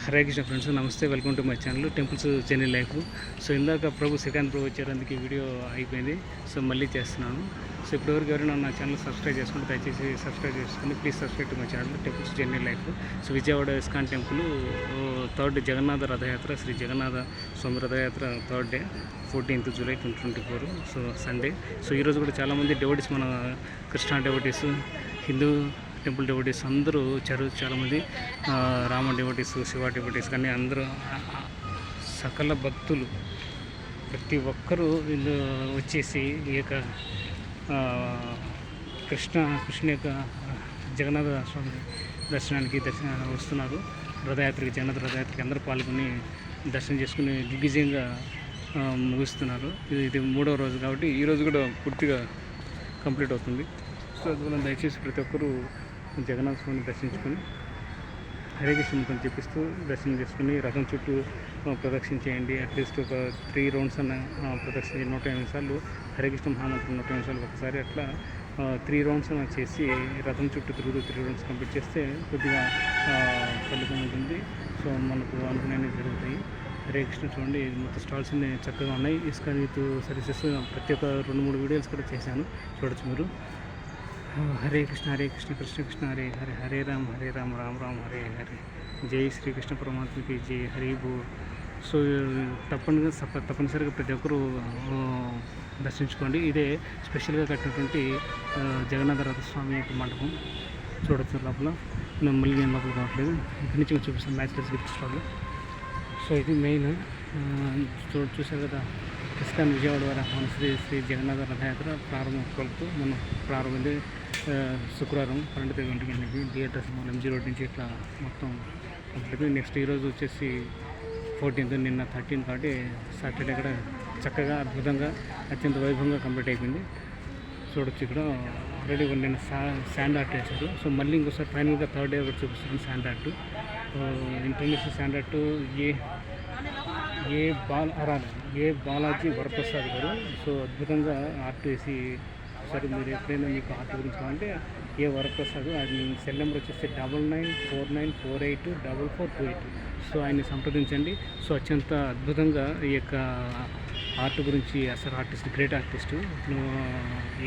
Hare Krishna friends, నమస్తే. Welcome to my channel temples journey life. So ఇందాక శ్రీకాంత్ ప్రభు వచ్చారు, అందుకే వీడియో అయిపోయింది. సో మళ్ళీ చేస్తున్నాను. సో ఇప్పటివరకు ఎవరైనా నా ఛానల్ సబ్స్క్రైబ్ చేసుకుంటే దయచేసి సబ్స్క్రైబ్ చేసుకుని please subscribe to my channel temples journey life. So Vijayawada ISKCON temple third Jagannath Rathyatra, Shri Jagannath Swami Rathyatra third day 14th July 2024. So Sunday. So ఈరోజు కూడా చాలామంది డెవోటీస్, మన Krishna devotees, Hindu temple devotees అందరూ వచ్చారు. చాలామంది రామ డెవోటీస్, శివ డెవోటీస్, కానీ అందరూ సకల భక్తులు ప్రతి ఒక్కరూ వీళ్ళు వచ్చేసి ఈ యొక్క కృష్ణ యొక్క జగన్నాథ స్వామి దర్శనానికి వస్తున్నారు. జగన్నాథ రథయాత్రకి అందరూ పాల్గొని దర్శనం చేసుకుని దిగ్విజయంగా ముగిస్తున్నారు. ఇది 3వ రోజు కాబట్టి ఈరోజు కూడా పూర్తిగా కంప్లీట్ అవుతుంది. సో అందువల్ల దయచేసి ప్రతి ఒక్కరూ జగన్నాథ స్వామిని దర్శించుకొని హరే కృష్ణ మంత్రం చెప్పిస్తూ దర్శనం చేసుకుని రథం చుట్టూ ప్రదక్షిణ చేయండి. అట్లీస్ట్ ఒక 3 rounds అన్న ప్రదక్షిణ 108 సార్లు హరే కృష్ణ మహామంత్రం 108 సార్లు ఒకసారి అట్లా 3 rounds అన్న చేసి రథం చుట్టూ తిరుగుతూ 3 rounds కంప్లీట్ చేస్తే కొద్దిగా ఫలితం ఉంటుంది. సో మనకు అనుకునేవి జరుగుతాయి. హరే కృష్ణ చూడండి, మొత్తం స్టాల్స్ అన్నీ చక్కగా ఉన్నాయి. ఇస్కాన్ విత్ సర్వీసెస్ ప్రతి ఒక్క 2-3 వీడియోస్ కూడా చేశాను, చూడొచ్చు మీరు. హరే కృష్ణ కృష్ణ కృష్ణ హరే హరే, హరే రామ రామ రామ హరే హరే. జై శ్రీకృష్ణ పరమాత్మకి జై, హరి బోల్. సో తప్పనిసరిగా ప్రతి ఒక్కరూ దర్శించుకోండి. ఇదే స్పెషల్గా కట్టినటువంటి జగన్నాథ రథస్వామి యొక్క మండపం, చూడొచ్చు లోపల. మళ్ళీ నేను లోపల కావట్లేదు, ఇక్కడి నుంచి చూపిస్తాను మ్యాచ్లెస్ గిఫ్ట్ స్టాల్. సో ఇది మెయిన్. చూశారు కదా, ఇస్కాన్ విజయవాడ వారి శ్రీ జగన్నాథ రథయాత్ర ప్రారంభం 12th మనం ప్రారంభమైంది. శుక్రవారం 12 గంటలకి థియేటర్స్ MG రోడ్ నుంచి ఇట్లా మొత్తం కంప్లీట్. నెక్స్ట్ ఈరోజు వచ్చేసి 14th, నిన్న 13th కాబట్టి సాటర్డే కూడా చక్కగా అద్భుతంగా అత్యంత వైభవంగా కంప్లీట్ అయిపోయింది. చూడొచ్చు ఇక్కడ ఆల్రెడీ నిన్న శాండ్ ఆర్ట్ వేశారు. సో మళ్ళీ ఇంకోసారి ఫైనల్గా థర్డ్ డే ఒకటి చూపిస్తుంది sand art. International sand art A Balaji Varaprasad గారు. సో అద్భుతంగా ఆర్ట్ వేసి సరే, మీరు ఎప్పుడైనా మీకు ఆర్ట్ గురించి కావాలంటే ఏ వరప్రసాద్, అది సెల్ నెంబర్ వచ్చేసి 9949484428. సో ఆయన్ని సంప్రదించండి. సో అత్యంత అద్భుతంగా ఈ యొక్క ఆర్ట్ గురించి అసలు ఆర్టిస్ట్, గ్రేట్ ఆర్టిస్టు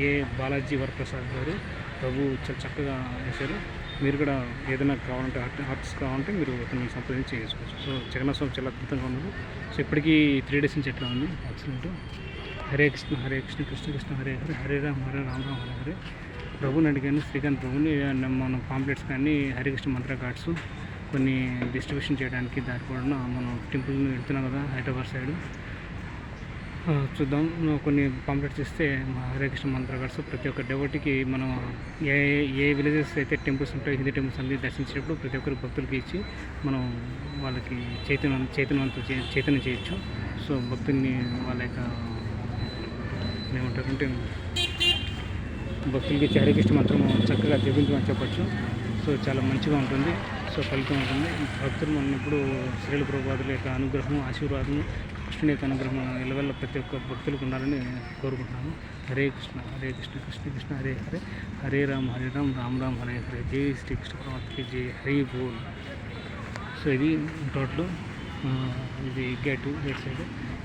ఏ బాలాజీ వరప్రసాద్ గారు ప్రభు చాలా చక్కగా వేశారు. మీరు కూడా ఏదైనా కావాలంటే ఆర్టిస్ట్ కావాలంటే మీరు అతన్ని సంప్రదించి చేసుకోవచ్చు. సో జగన్నాథ స్వామి చాలా అద్భుతంగా ఉన్నారు. సో ఇప్పటికీ 3 days నుంచి ఎట్లా ఉంది, ఎక్సలెంట్. హరే కృష్ణ కృష్ణ కృష్ణ హరే హరే, హరే రామ రామ హరే హరే. ప్రభుని అడిగాను, శ్రీకాంత్ ప్రభుని, మనం పాంప్లెట్స్ కానీ హరే కృష్ణ మంత్ర కార్డ్స్ కొన్ని డిస్ట్రిబ్యూషన్ చేయడానికి దారి కూడా మనం టెంపుల్ వెళ్తున్నాం కదా హైదరాబాద్ సైడ్. చూద్దాం, కొన్ని పాంప్లెట్స్ ఇస్తే హరే కృష్ణ మంత్ర కార్డ్స్ ప్రతి ఒక్క డెవోటీకి మనం ఏ విలేజెస్ అయితే టెంపుల్స్ ఉంటాయో, హిందూ టెంపుల్స్ అన్ని దర్శించేటప్పుడు ప్రతి ఒక్కరు భక్తులకి ఇచ్చి మనం వాళ్ళకి చైతన్యం చేయొచ్చు. సో భక్తుల్ని వాళ్ళ యొక్క ఏమంటారంటే భక్తులకి హరే కృష్ణ మంత్రం చక్కగా జపించమని చెప్పచ్చు. సో చాలా మంచిగా ఉంటుంది. సో ఫలితం ఉంటుంది. భక్తులు మనం ఇప్పుడు శ్రీల ప్రభుపాదుల యొక్క అనుగ్రహం, ఆశీర్వాదం, కృష్ణుని యొక్క అనుగ్రహం ఎల్లవల్ల ప్రతి ఒక్క భక్తులకు ఉండాలని కోరుకుంటున్నాను. హరే కృష్ణ కృష్ణ కృష్ణ హరే హరే, హరే రామ రామ రామ హరే హరే. జై శ్రీకృష్ణ పరమాత్మకి జై, హరి బోల్. సో ఇది టోటల్. ఇది గేట్ సైడ్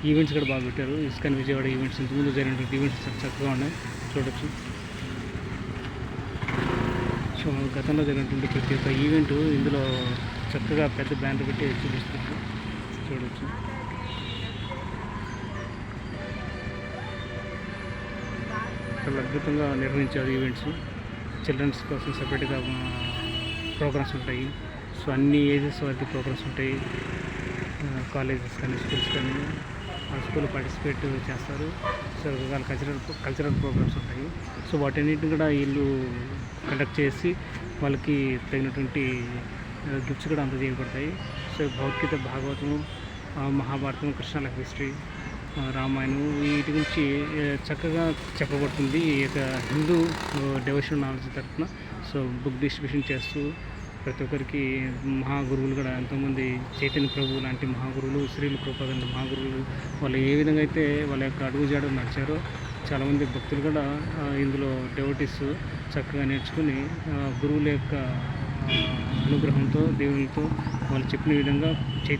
ఈవెంట్స్ కూడా బాగా పెట్టారు. ఇస్కాన్ విజయవాడ ఈవెంట్స్, ఇంతకుముందు జరిగినటువంటి ఈవెంట్స్ చక్కగా ఉన్నాయి, చూడొచ్చు. సో గతంలో జరిగినటువంటి ప్రతి ఒక్క ఈవెంట్ ఇందులో చక్కగా పెద్ద బ్యానర్ పెట్టి చూపిస్తున్నారు, చూడొచ్చు. చాలా అద్భుతంగా నిర్వహించారు ఈవెంట్స్. చిల్డ్రన్స్ కోసం సపరేట్గా ప్రోగ్రామ్స్ ఉంటాయి. సో అన్ని ఏజెస్ వారికి ప్రోగ్రామ్స్ ఉంటాయి. కాలేజెస్ కానీ స్కూల్స్ కానీ ఆ స్కూల్ పార్టిసిపేట్ చేస్తారు. సో రకరకాల కల్చరల్ ప్రోగ్రామ్స్ ఉంటాయి. సో వాటన్నిటిని కూడా వీళ్ళు కండక్ట్ చేసి వాళ్ళకి తగినటువంటి గిఫ్ట్స్ కూడా అందజేయబడతాయి. So Bhagavad Gita, Bhagavatam, Mahabharatam, Krishna life history, Ramayanam వీటి గురించి చక్కగా చెప్పబడుతుంది ఈ యొక్క హిందూ డెవోషనల్ నాలెడ్జ్ తరఫున. సో బుక్ డిస్ట్రిబ్యూషన్ చేస్తూ ప్రతి ఒక్కరికి మహాగురువులు కూడా ఎంతోమంది, చైతన్య ప్రభు లాంటి మహాగురువులు, శ్రీల ప్రభుపాద లాంటి మహాగురువులు వాళ్ళు ఏ విధంగా అయితే వాళ్ళ యొక్క అడుగుజాడలు నడిచారో చాలామంది భక్తులు కూడా ఇందులో డెవోటీస్ చక్కగా నేర్చుకుని గురువుల యొక్క అనుగ్రహంతో దేవునితో వాళ్ళు చెప్పిన విధంగా శ్రీ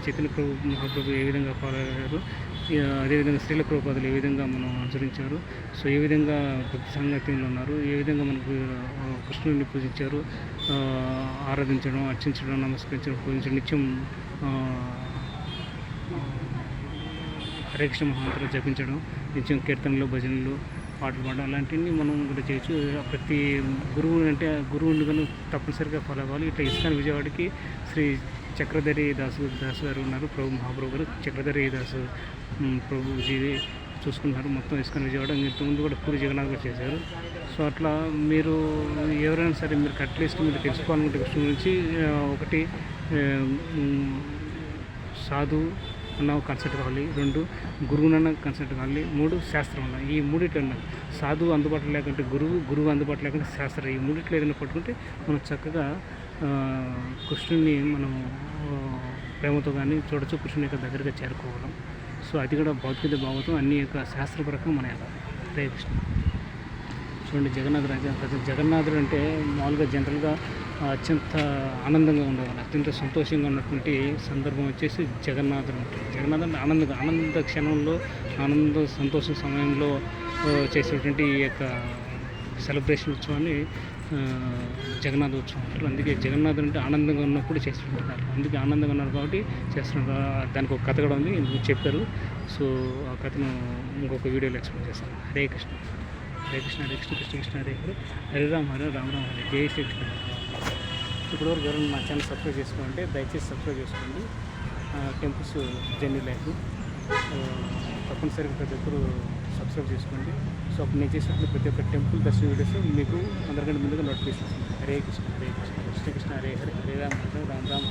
చైతన్య ప్రభు మహాప్రభు ఏ విధంగా ఫాలో అయ్యారు, అదేవిధంగా శ్రీల ప్రభుపాదులు ఏ విధంగా మనం అనుసరించారు, సో ఏ విధంగా భక్తి సంగతిలో ఉన్నారు, ఏ విధంగా మనకు కృష్ణుడిని పూజించారు, ఆరాధించడం, అర్చించడం, నమస్కరించడం, పూజించడం, నిత్యం హరే కృష్ణ మహామంత్రం జపించడం, నిత్యం కీర్తనలు, భజనలు, పాటలు పాడడం అలాంటివన్నీ మనం కూడా చేయొచ్చు. ప్రతి గురువుని కానీ తప్పనిసరిగా ఫాలో అవ్వాలి. ఇట్లా ఇస్కాన్ విజయవాడకి శ్రీ చక్రధరి దాసు గారు ఉన్నారు, ప్రభు మహాప్రభు గారు చక్రధరి దాసు ప్రభుజీ చూసుకుంటున్నారు మొత్తం ఇస్కాన్ విజయవాడ. ఇంతకుముందు కూడా పూరి జగన్నాథ్ గారు చేశారు. సో అట్లా మీరు ఎవరైనా సరే మీరు అట్లీస్ట్ మీరు తెలుసుకోవాలనుకుంటే కృష్ణ గురించి ఒకటి సాధు అన్న కన్సల్ట్ కావాలి, 2 గురువునన్న కన్సల్ట్ కావాలి, 3 శాస్త్రం అన్న. ఈ మూడిట్లో సాధువు అందుబాటులో లేకుంటే గురువు అందుబాటులో లేకుంటే శాస్త్రం. ఈ మూడిట్లో ఏదైనా పట్టుకుంటే మనం చక్కగా కృష్ణుని మనం ప్రేమతో కానీ చూడొచ్చు, కృష్ణుని యొక్క దగ్గరగా చేరుకోవడం. సో అది కూడా భౌతిక భావంతో అన్ని యొక్క శాస్త్రపరకం మన వెళ్ళాలి. హరే కృష్ణ. చూడండి జగన్నాథుడు అంటే మామూలుగా జనరల్గా అత్యంత ఆనందంగా ఉండేవాళ్ళు, అత్యంత సంతోషంగా ఉన్నటువంటి సందర్భం వచ్చేసి జగన్నాథుడు అంటే. జగన్నాథుడు ఆనంద క్షణంలో సంతోషం సమయంలో చేసేటువంటి ఈ యొక్క సెలబ్రేషన్ ఉత్సవాన్ని జగన్నాథ ఉత్సవం అంటారు. అందుకే జగన్నాథుడు అంటే ఆనందంగా ఉన్నప్పుడు చేస్తుంటారు. అందుకే ఆనందంగా ఉన్నారు కాబట్టి చేస్తున్నారు. దానికి ఒక కథ కూడా ఉంది, ఎందుకు చెప్పారు. సో ఆ కథను ఇంకొక వీడియోలో ఎక్స్ప్లెయిన్ చేస్తాను. హరే కృష్ణ. హరే కృష్ణ, హరే కృష్ణ, కృష్ణ కృష్ణ హరే హరే, హరే రామ హరే రామ రామ హరే, జై శ్రీకృష్ణ. ఇప్పటివరకు ఎవరైనా మా ఛానల్ సబ్స్క్రైబ్ చేసుకోవాలంటే దయచేసి సబ్స్క్రైబ్ చేసుకోండి. టెంపుల్స్ జర్నీ లైఫ్ తప్పనిసరిగా ప్రతి ఒక్కరు సబ్స్క్రైబ్ చేసుకోండి. సో అప్పుడు నేను చేసినప్పుడు ప్రతి ఒక్క టెంపుల్ దర్శన వీడియోస్ మీకు అందరికంటే ముందుగా నోటిఫికేషన్ వస్తుంది. హరే కృష్ణ, హరే కృష్ణ, కృష్ణ కృష్ణ హరే హరే, హరే రామ హరే రామ రామ.